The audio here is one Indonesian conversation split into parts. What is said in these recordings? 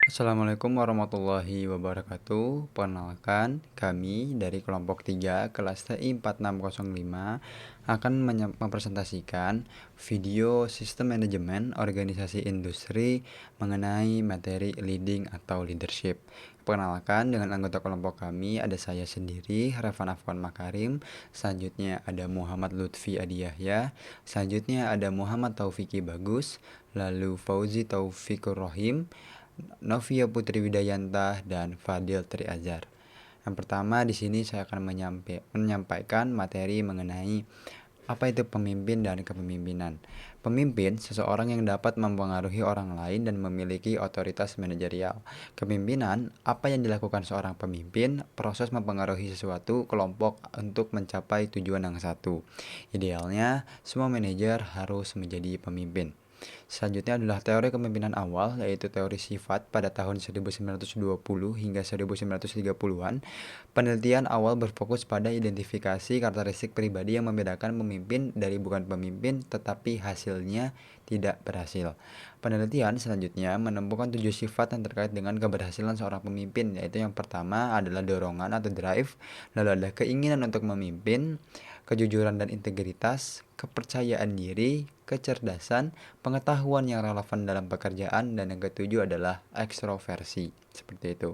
Assalamualaikum warahmatullahi wabarakatuh. Perkenalkan, kami dari kelompok 3 kelas TI 4605 akan mempresentasikan video sistem manajemen organisasi industri mengenai materi leading atau leadership. Perkenalkan, dengan anggota kelompok kami ada saya sendiri, Revan Afwan Makarim, selanjutnya ada Muhammad Lutfi Adi Yahya, selanjutnya ada Muhammad Taufiki Bagus, lalu Fauzi Taufikur Rohim, Novia Putri Widayanta, dan Fadil Tri Azhar. Yang pertama di sini saya akan menyampaikan materi mengenai apa itu pemimpin dan kepemimpinan. Pemimpin, seseorang yang dapat mempengaruhi orang lain dan memiliki otoritas manajerial. Kepemimpinan, apa yang dilakukan seorang pemimpin, proses mempengaruhi sesuatu kelompok untuk mencapai tujuan yang satu. Idealnya, semua manajer harus menjadi pemimpin. Selanjutnya adalah teori kepemimpinan awal, yaitu teori sifat pada tahun 1920 hingga 1930-an. Penelitian awal berfokus pada identifikasi karakteristik pribadi yang membedakan pemimpin dari bukan pemimpin, tetapi hasilnya tidak berhasil. Penelitian selanjutnya menemukan 7 sifat yang terkait dengan keberhasilan seorang pemimpin, yaitu yang pertama adalah dorongan atau drive, lalu ada keinginan untuk memimpin, kejujuran dan integritas, kepercayaan diri, kecerdasan, pengetahuan yang relevan dalam pekerjaan, dan yang ketujuh adalah ekstroversi. Seperti itu.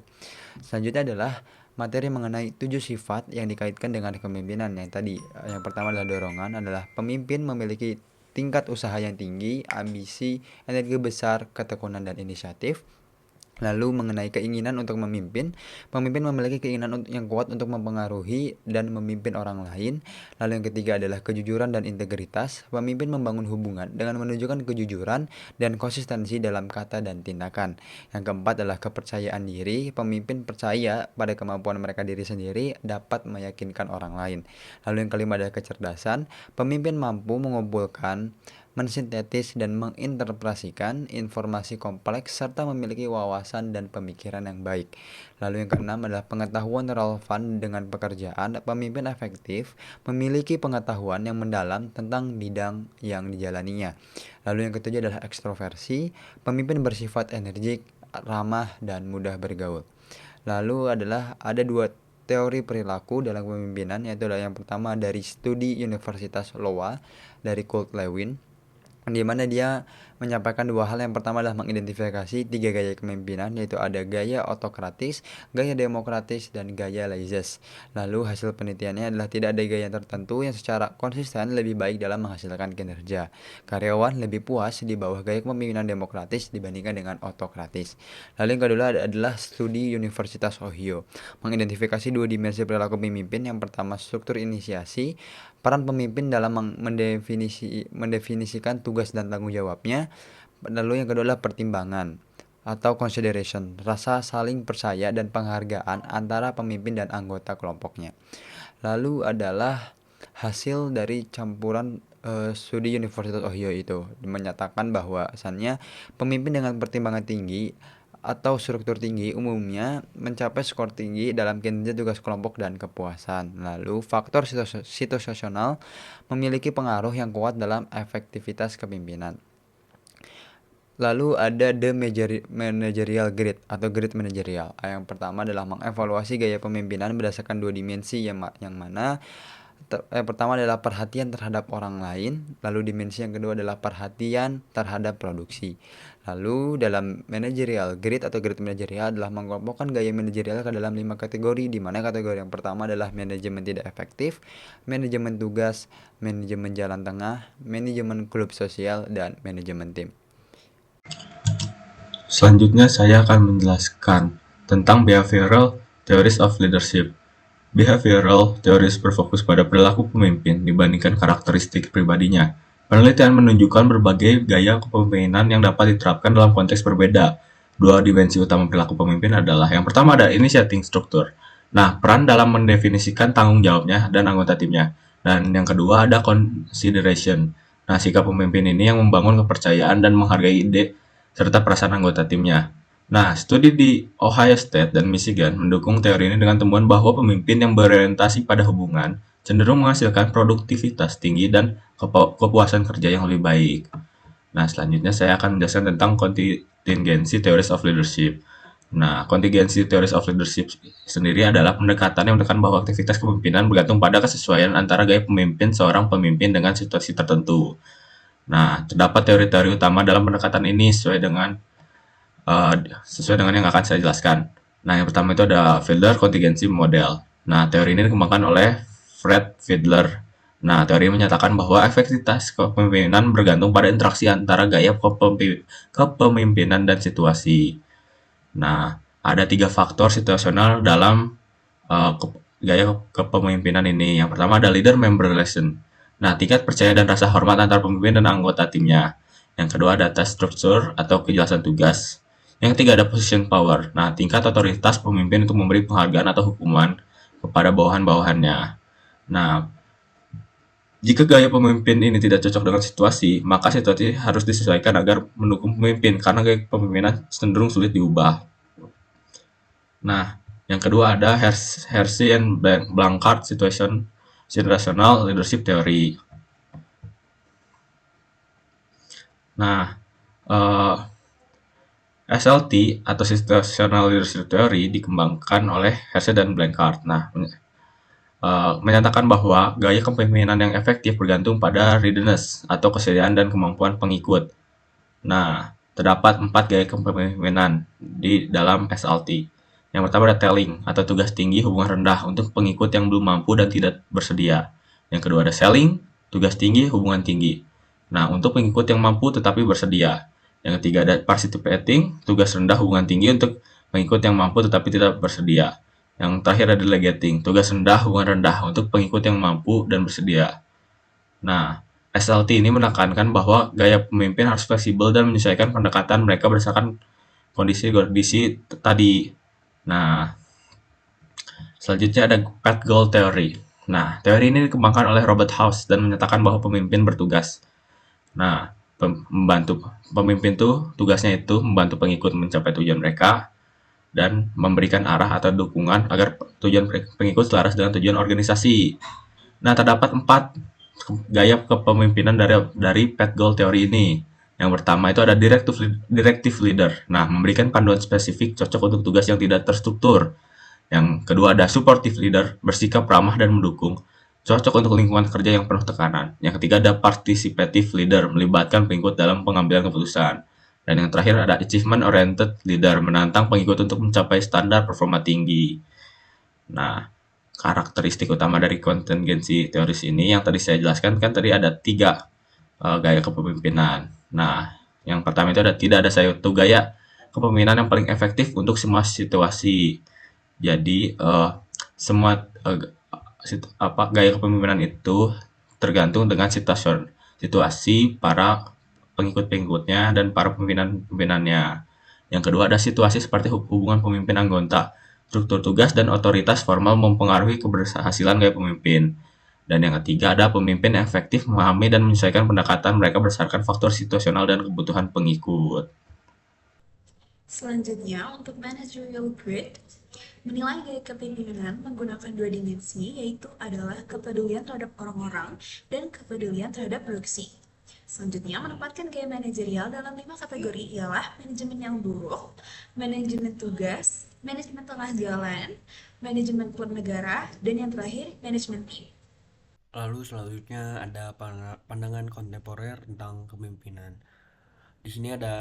Selanjutnya adalah materi mengenai 7 sifat yang dikaitkan dengan kepemimpinan. Yang pertama adalah dorongan, adalah pemimpin memiliki tingkat usaha yang tinggi, ambisi, energi besar, ketekunan dan inisiatif. Lalu mengenai keinginan untuk memimpin, pemimpin memiliki keinginan yang kuat untuk mempengaruhi dan memimpin orang lain. Lalu yang ketiga adalah kejujuran dan integritas. Pemimpin membangun hubungan dengan menunjukkan kejujuran dan konsistensi dalam kata dan tindakan. Yang keempat adalah kepercayaan diri. Pemimpin percaya pada kemampuan mereka diri sendiri dapat meyakinkan orang lain. Lalu yang kelima adalah kecerdasan. Pemimpin mampu mengumpulkan, mensintetis dan menginterpretasikan informasi kompleks serta memiliki wawasan dan pemikiran yang baik. Lalu yang keenam adalah pengetahuan relevan dengan pekerjaan. Pemimpin efektif memiliki pengetahuan yang mendalam tentang bidang yang dijalaninya. Lalu yang ketujuh adalah ekstroversi. Pemimpin bersifat energik, ramah dan mudah bergaul. Lalu ada dua teori perilaku dalam kepemimpinan, yaitu adalah yang pertama dari studi Universitas Iowa dari Kurt Lewin, di mana dia menyampaikan dua hal. Yang pertama adalah mengidentifikasi 3 gaya kepemimpinan, yaitu ada gaya otokratis, gaya demokratis, dan gaya laissez. Lalu hasil penelitiannya adalah tidak ada gaya tertentu yang secara konsisten lebih baik dalam menghasilkan kinerja. Karyawan lebih puas di bawah gaya kepemimpinan demokratis dibandingkan dengan otokratis. Lalu yang kedua adalah studi Universitas Ohio, mengidentifikasi 2 dimensi perilaku pemimpin. Yang pertama struktur inisiasi, peran pemimpin dalam mendefinisikan tugas dan tanggung jawabnya. Lalu yang kedua adalah pertimbangan atau consideration, rasa saling percaya dan penghargaan antara pemimpin dan anggota kelompoknya. Lalu adalah hasil dari campuran studi Universitas Ohio itu menyatakan bahwasannya pemimpin dengan pertimbangan tinggi atau struktur tinggi umumnya mencapai skor tinggi dalam kinerja tugas kelompok dan kepuasan. Lalu faktor psikososional memiliki pengaruh yang kuat dalam efektivitas kepemimpinan. Lalu ada the managerial grid atau grid managerial. Yang pertama adalah mengevaluasi gaya pemimpinan berdasarkan 2 dimensi yang mana yang pertama adalah perhatian terhadap orang lain, lalu dimensi yang kedua adalah perhatian terhadap produksi. Lalu dalam managerial grid atau grid managerial adalah mengelompokkan gaya manajerial ke dalam 5 kategori, di mana kategori yang pertama adalah manajemen tidak efektif, manajemen tugas, manajemen jalan tengah, manajemen klub sosial, dan manajemen tim. Selanjutnya saya akan menjelaskan tentang behavioral theories of leadership. Behavioral theories berfokus pada perilaku pemimpin dibandingkan karakteristik pribadinya. Penelitian menunjukkan berbagai gaya kepemimpinan yang dapat diterapkan dalam konteks berbeda. 2 dimensi utama perilaku pemimpin adalah yang pertama ada initiating structure. Nah, peran dalam mendefinisikan tanggung jawabnya dan anggota timnya. Dan yang kedua ada consideration. Nah, sikap pemimpin ini yang membangun kepercayaan dan menghargai ide serta perasaan anggota timnya. Nah, studi di Ohio State dan Michigan mendukung teori ini dengan temuan bahwa pemimpin yang berorientasi pada hubungan cenderung menghasilkan produktivitas tinggi dan kepuasan kerja yang lebih baik. Nah, selanjutnya saya akan menjelaskan tentang contingency theories of leadership. Nah, contingency theories of leadership sendiri adalah pendekatan yang menekan bahwa aktivitas kepemimpinan bergantung pada kesesuaian antara gaya pemimpin seorang pemimpin dengan situasi tertentu. Nah, terdapat teori-teori utama dalam pendekatan ini eh, sesuai dengan yang akan saya jelaskan. Nah, yang pertama itu ada Fiedler Contingency Model. Nah, teori ini dikembangkan oleh Fred Fiedler. Nah, teori menyatakan bahwa efektivitas kepemimpinan bergantung pada interaksi antara gaya kepemimpinan dan situasi. Nah, ada tiga faktor situasional dalam gaya kepemimpinan ini. Yang pertama ada leader-member relation. Nah, tingkat percaya dan rasa hormat antar pemimpin dan anggota timnya. Yang kedua ada task structure atau kejelasan tugas. Yang ketiga ada position power. Nah, tingkat otoritas pemimpin untuk memberi penghargaan atau hukuman kepada bawahan-bawahannya. Nah, jika gaya pemimpin ini tidak cocok dengan situasi, maka situasi harus disesuaikan agar mendukung pemimpin karena gaya kepemimpinan cenderung sulit diubah. Nah, yang kedua ada Hersey and Blanchard Situational Leadership Theory. Nah, eh, SLT atau Situational Leadership Theory dikembangkan oleh Hersey dan Blanchard. Nah, menyatakan bahwa gaya kepemimpinan yang efektif bergantung pada readiness atau kesediaan dan kemampuan pengikut. Nah, terdapat 4 gaya kepemimpinan di dalam SLT. Yang pertama ada telling atau tugas tinggi hubungan rendah untuk pengikut yang belum mampu dan tidak bersedia. Yang kedua ada selling, tugas tinggi hubungan tinggi. Nah, untuk pengikut yang mampu tetapi bersedia. Yang ketiga ada participating, tugas rendah hubungan tinggi untuk pengikut yang mampu tetapi tidak bersedia. Yang terakhir ada delegating, tugas rendah hubungan rendah untuk pengikut yang mampu dan bersedia. Nah, SLT ini menekankan bahwa gaya pemimpin harus fleksibel dan menyesuaikan pendekatan mereka berdasarkan kondisi-kondisi tadi. Nah, selanjutnya ada Path Goal Theory. Nah, teori ini dikembangkan oleh Robert House dan menyatakan bahwa pemimpin bertugas. Nah, membantu pemimpin tugasnya itu membantu pengikut mencapai tujuan mereka dan memberikan arah atau dukungan agar tujuan pengikut selaras dengan tujuan organisasi. Nah, terdapat 4 gaya kepemimpinan dari Pat Goal teori ini. Yang pertama itu ada directive leader. Nah, memberikan panduan spesifik cocok untuk tugas yang tidak terstruktur. Yang kedua ada supportive leader, bersikap ramah dan mendukung, cocok untuk lingkungan kerja yang penuh tekanan. Yang ketiga ada participative leader, melibatkan pengikut dalam pengambilan keputusan. Dan yang terakhir ada achievement oriented leader, menantang pengikut untuk mencapai standar performa tinggi. Nah, karakteristik utama dari kontingensi teoris ini yang tadi saya jelaskan kan tadi ada 3 gaya kepemimpinan. Nah, yang pertama itu tidak ada satu gaya kepemimpinan yang paling efektif untuk semua situasi. Jadi semua gaya kepemimpinan itu tergantung dengan situasi para pengikut-pengikutnya dan para pimpinan-pimpinannya. Yang kedua ada situasi seperti hubungan pemimpin anggota. Struktur tugas dan otoritas formal mempengaruhi keberhasilan gaya pemimpin. Dan yang ketiga ada pemimpin yang efektif memahami dan menyesuaikan pendekatan mereka berdasarkan faktor situasional dan kebutuhan pengikut. Selanjutnya, untuk managerial grid, menilai gaya kepemimpinan menggunakan 2 dimensi, yaitu adalah kepedulian terhadap orang-orang dan kepedulian terhadap produksi. Selanjutnya, menempatkan gaya manajerial dalam 5 kategori ialah manajemen yang buruk, manajemen tugas, manajemen tengah jalan, manajemen negara, dan yang terakhir, manajemen tim. Lalu selanjutnya ada pandangan kontemporer tentang kepemimpinan. Di sini ada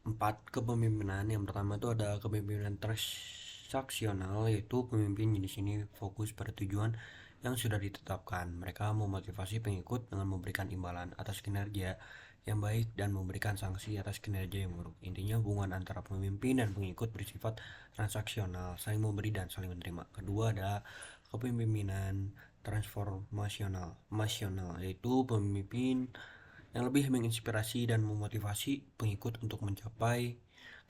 4 kepemimpinan. Yang pertama itu ada kepemimpinan transaksional, yaitu pemimpin di sini fokus pada tujuan yang sudah ditetapkan. Mereka memotivasi pengikut dengan memberikan imbalan atas kinerja yang baik dan memberikan sanksi atas kinerja yang buruk. Intinya hubungan antara pemimpin dan pengikut bersifat transaksional, saling memberi dan saling menerima. Kedua ada kepemimpinan transformasional, yaitu pemimpin yang lebih menginspirasi dan memotivasi pengikut untuk mencapai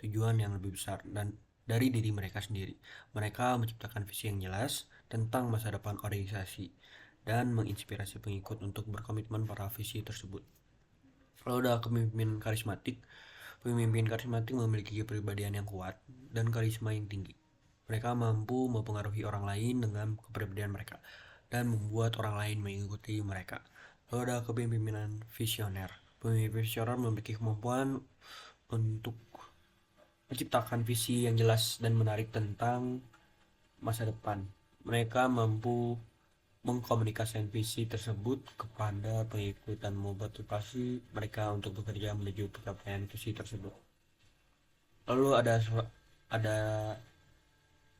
tujuan yang lebih besar dan dari diri mereka sendiri. Mereka menciptakan visi yang jelas tentang masa depan organisasi dan menginspirasi pengikut untuk berkomitmen pada visi tersebut. Lalu ada kepemimpinan karismatik. Pemimpin karismatik memiliki kepribadian yang kuat dan karisma yang tinggi. Mereka mampu mempengaruhi orang lain dengan kepribadian mereka dan membuat orang lain mengikuti mereka. Lalu ada kepemimpinan visioner. Pemimpin visioner memiliki kemampuan untuk menciptakan visi yang jelas dan menarik tentang masa depan. Mereka mampu mengkomunikasikan visi tersebut kepada pengikut dan memotivasi mereka untuk bekerja menuju pencapaian visi tersebut. Lalu ada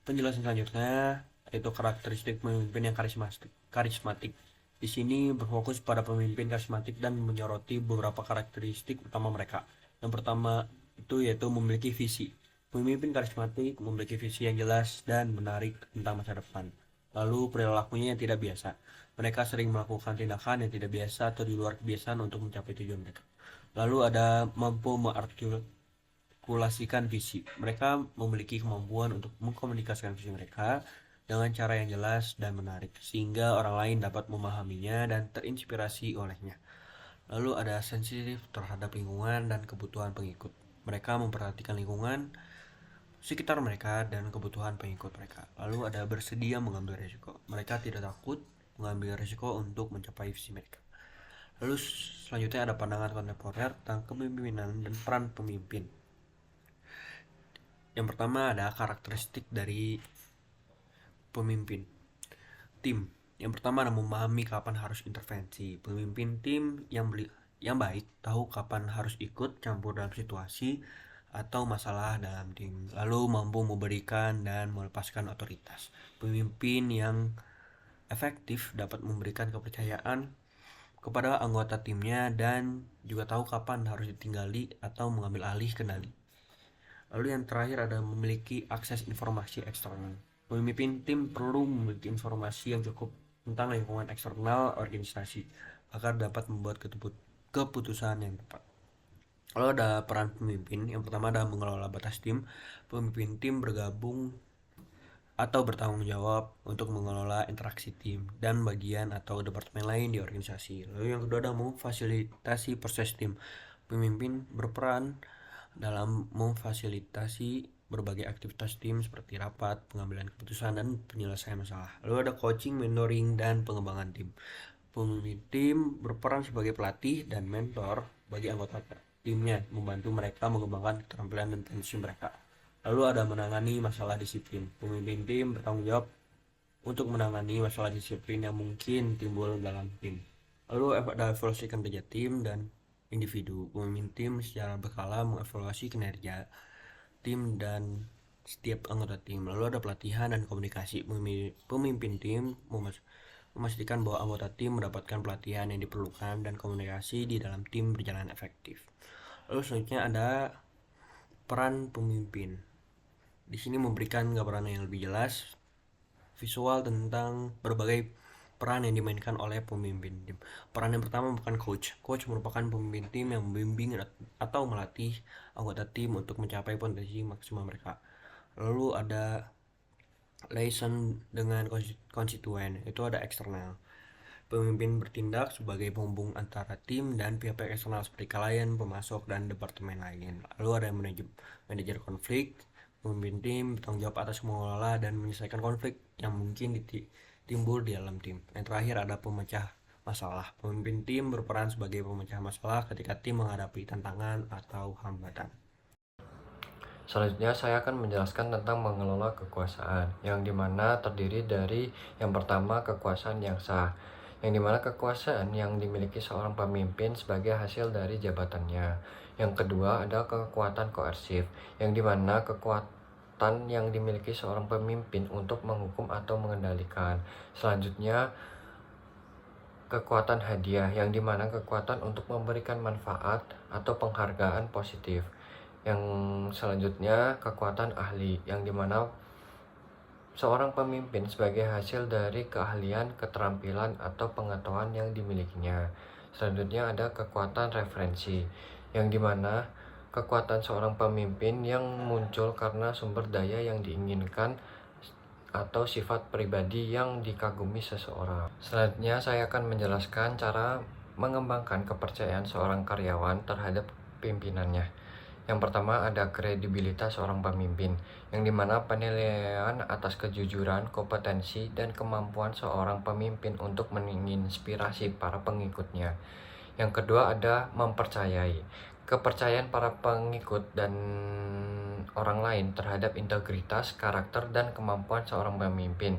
penjelasan selanjutnya, yaitu karakteristik pemimpin yang karismatik. Di sini berfokus pada pemimpin karismatik dan menyoroti beberapa karakteristik utama mereka. Yang pertama itu yaitu memiliki visi. Pemimpin karismatik memiliki visi yang jelas dan menarik tentang masa depan. Lalu perilakunya yang tidak biasa. Mereka sering melakukan tindakan yang tidak biasa atau di luar kebiasaan untuk mencapai tujuan mereka. Lalu ada mampu mengartikulasikan visi. Mereka memiliki kemampuan untuk mengkomunikasikan visi mereka dengan cara yang jelas dan menarik, sehingga orang lain dapat memahaminya dan terinspirasi olehnya. Lalu ada sensitif terhadap lingkungan dan kebutuhan pengikut. Mereka memperhatikan lingkungan sekitar mereka dan kebutuhan pengikut mereka. Lalu ada bersedia mengambil risiko. Mereka tidak takut mengambil risiko untuk mencapai visi mereka. Lalu selanjutnya ada pandangan kontemporer tentang kepemimpinan dan peran pemimpin. Yang pertama ada karakteristik dari pemimpin. Tim. Yang pertama adalah memahami kapan harus intervensi. Pemimpin tim yang baik tahu kapan harus ikut campur dalam situasi atau masalah dalam tim. Lalu mampu memberikan dan melepaskan otoritas. Pemimpin yang efektif dapat memberikan kepercayaan kepada anggota timnya dan juga tahu kapan harus ditinggali atau mengambil alih kendali. Lalu yang terakhir ada memiliki akses informasi eksternal. Pemimpin tim perlu memiliki informasi yang cukup tentang lingkungan eksternal organisasi agar dapat membuat keputusan yang tepat. Lalu ada peran pemimpin. Yang pertama ada mengelola batas tim. Pemimpin tim bergabung atau bertanggung jawab untuk mengelola interaksi tim dan bagian atau departemen lain di organisasi. Lalu yang kedua ada memfasilitasi proses tim. Pemimpin berperan dalam memfasilitasi berbagai aktivitas tim seperti rapat, pengambilan keputusan, dan penyelesaian masalah. Lalu ada coaching, mentoring, dan pengembangan tim. Pemimpin tim berperan sebagai pelatih dan mentor bagi anggota timnya, membantu mereka mengembangkan keterampilan dan potensi mereka. Lalu ada menangani masalah disiplin. Pemimpin tim bertanggung jawab untuk menangani masalah disiplin yang mungkin timbul dalam tim. Lalu ada evaluasi kinerja tim dan individu. Pemimpin tim secara berkala mengevaluasi kinerja tim dan setiap anggota tim. Lalu ada pelatihan dan komunikasi. Pemimpin tim memastikan bahwa anggota tim mendapatkan pelatihan yang diperlukan dan komunikasi di dalam tim berjalan efektif. Lalu selanjutnya ada peran pemimpin. Di sini memberikan gambaran yang lebih jelas visual tentang berbagai peran yang dimainkan oleh pemimpin tim. Peran yang pertama merupakan coach. Coach merupakan pemimpin tim yang membimbing atau melatih anggota tim untuk mencapai potensi maksimal mereka. Lalu ada liaison dengan konstituen, itu ada eksternal. Pemimpin bertindak sebagai penghubung antara tim dan pihak-pihak eksternal seperti klien, pemasok, dan departemen lain. Lalu ada manajer konflik. Pemimpin tim bertanggung jawab atas mengelola dan menyelesaikan konflik yang mungkin timbul di dalam tim. Yang terakhir ada pemecah masalah. Pemimpin tim berperan sebagai pemecah masalah ketika tim menghadapi tantangan atau hambatan. Selanjutnya saya akan menjelaskan tentang mengelola kekuasaan, yang dimana terdiri dari yang pertama kekuasaan yang sah, yang dimana kekuasaan yang dimiliki seorang pemimpin sebagai hasil dari jabatannya. Yang kedua ada kekuatan koersif, yang dimana kekuatan yang dimiliki seorang pemimpin untuk menghukum atau mengendalikan. Selanjutnya kekuatan hadiah, yang dimana kekuatan untuk memberikan manfaat atau penghargaan positif. Yang selanjutnya kekuatan ahli, yang dimana seorang pemimpin sebagai hasil dari keahlian, keterampilan, atau pengetahuan yang dimilikinya. Selanjutnya ada kekuatan referensi, yang dimana kekuatan seorang pemimpin yang muncul karena sumber daya yang diinginkan atau sifat pribadi yang dikagumi seseorang. Selanjutnya saya akan menjelaskan cara mengembangkan kepercayaan seorang karyawan terhadap pimpinannya. Yang pertama ada kredibilitas seorang pemimpin, yang dimana penilaian atas kejujuran, kompetensi, dan kemampuan seorang pemimpin untuk menginspirasi para pengikutnya. Yang kedua ada mempercayai. kepercayaan para pengikut dan orang lain terhadap integritas, karakter, dan kemampuan seorang pemimpin.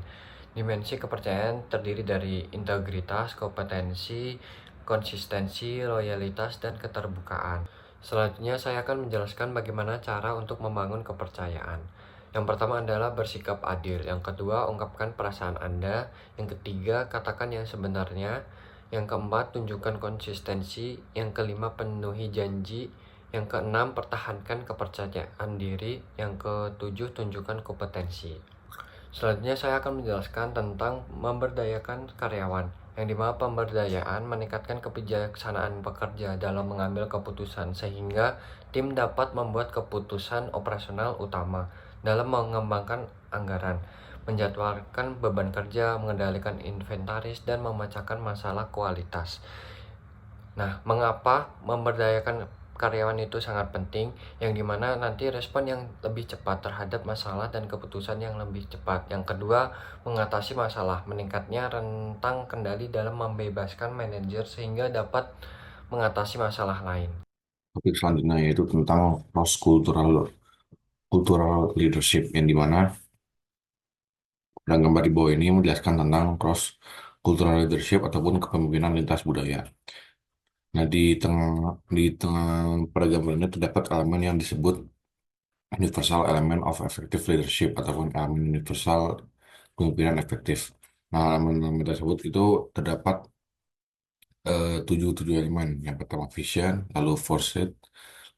Dimensi kepercayaan terdiri dari integritas, kompetensi, konsistensi, loyalitas, dan keterbukaan. Selanjutnya saya akan menjelaskan bagaimana cara untuk membangun kepercayaan. Yang pertama adalah bersikap adil. Yang kedua, ungkapkan perasaan Anda. Yang ketiga, katakan yang sebenarnya. Yang keempat, tunjukkan konsistensi. Yang kelima, penuhi janji. Yang keenam, pertahankan kepercayaan diri. Yang ketujuh, tunjukkan kompetensi. Selanjutnya saya akan menjelaskan tentang memberdayakan karyawan, yang dimana pemberdayaan meningkatkan kebijaksanaan pekerja dalam mengambil keputusan sehingga tim dapat membuat keputusan operasional utama dalam mengembangkan anggaran, menjadwalkan beban kerja, mengendalikan inventaris, dan memecahkan masalah kualitas. Nah, mengapa memberdayakan karyawan itu sangat penting, yang dimana nanti respon yang lebih cepat terhadap masalah dan keputusan yang lebih cepat. Yang kedua, mengatasi masalah, meningkatnya rentang kendali dalam membebaskan manajer sehingga dapat mengatasi masalah lain. Topik selanjutnya yaitu tentang cross cultural leadership, yang dimana pada gambar di bawah ini menjelaskan tentang cross cultural leadership ataupun kepemimpinan lintas budaya. Nah, di tengah pada gambar ini terdapat elemen yang disebut universal element of effective leadership ataupun elemen universal kepemimpinan efektif. Nah, elemen tersebut itu terdapat tujuh elemen. Yang pertama vision, lalu foresight,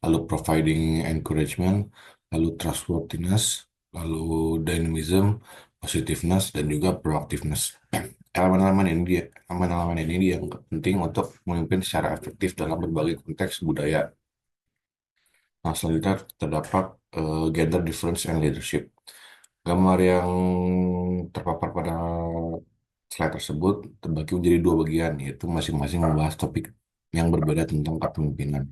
lalu providing encouragement, lalu trustworthiness, lalu dynamism, positiveness, dan juga proactiveness. Elemen-elemen ini dia yang penting untuk memimpin secara efektif dalam berbagai konteks budaya. Nah, selanjutnya terdapat gender difference and leadership. Gambar yang terpapar pada slide tersebut terbagi menjadi dua bagian, yaitu masing-masing membahas topik yang berbeda tentang kepemimpinan.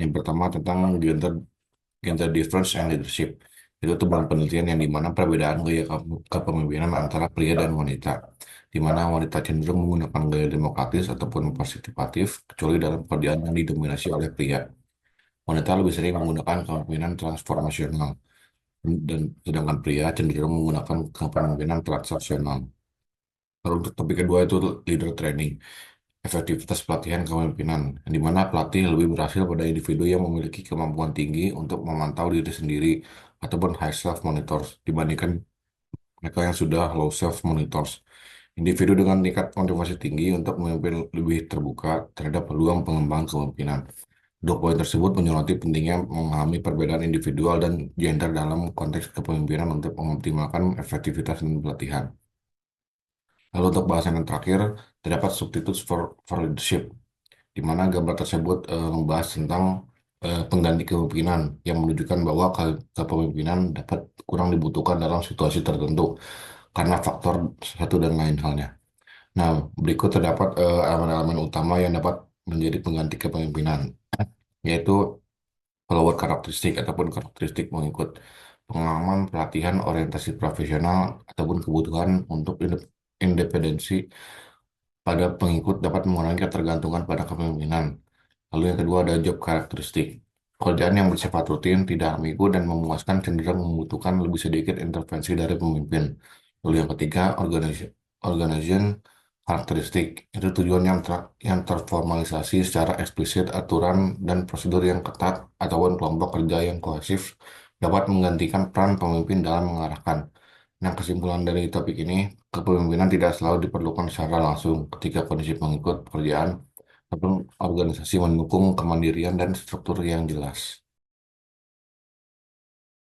Yang pertama tentang gender difference and leadership. Itu temuan penelitian yang dimana perbedaan gaya kepemimpinan antara pria dan wanita, di mana wanita cenderung menggunakan gaya demokratis ataupun partisipatif, kecuali dalam pekerjaan yang didominasi oleh pria. Wanita lebih sering menggunakan kepemimpinan transformasional, dan sedangkan pria cenderung menggunakan kepemimpinan transaksional. Lalu untuk topik kedua itu leader training, efektivitas pelatihan kepemimpinan, di mana pelatih lebih berhasil pada individu yang memiliki kemampuan tinggi untuk memantau diri sendiri ataupun high self monitors dibandingkan mereka yang sudah low self monitors. Individu dengan tingkat motivasi tinggi untuk memimpin lebih terbuka terhadap peluang pengembangan kepemimpinan. Dua poin tersebut menyoroti pentingnya memahami perbedaan individual dan gender dalam konteks kepemimpinan untuk mengoptimalkan efektivitas dan pelatihan. Lalu untuk bahasan yang terakhir, terdapat substitutes for leadership, di mana gambar tersebut membahas tentang pengganti kepemimpinan yang menunjukkan bahwa kepemimpinan dapat kurang dibutuhkan dalam situasi tertentu karena faktor satu dan lain halnya. Nah, berikut terdapat elemen-elemen utama yang dapat menjadi pengganti kepemimpinan, yaitu follower karakteristik ataupun karakteristik pengikut, pengalaman, pelatihan, orientasi profesional, ataupun kebutuhan untuk independensi pada pengikut dapat mengurangi ketergantungan pada kepemimpinan. Lalu yang kedua ada job karakteristik. Pekerjaan yang bersifat rutin, tidak ambigu, dan memuaskan cenderung membutuhkan lebih sedikit intervensi dari pemimpin. Lalu yang ketiga, organization karakteristik. Itu tujuan yang terformalisasi secara eksplisit, aturan dan prosedur yang ketat, ataupun kelompok kerja yang kohesif dapat menggantikan peran pemimpin dalam mengarahkan. Nah, kesimpulan dari topik ini, kepemimpinan tidak selalu diperlukan secara langsung ketika kondisi pengikut pekerjaan ataupun organisasi mendukung kemandirian dan struktur yang jelas.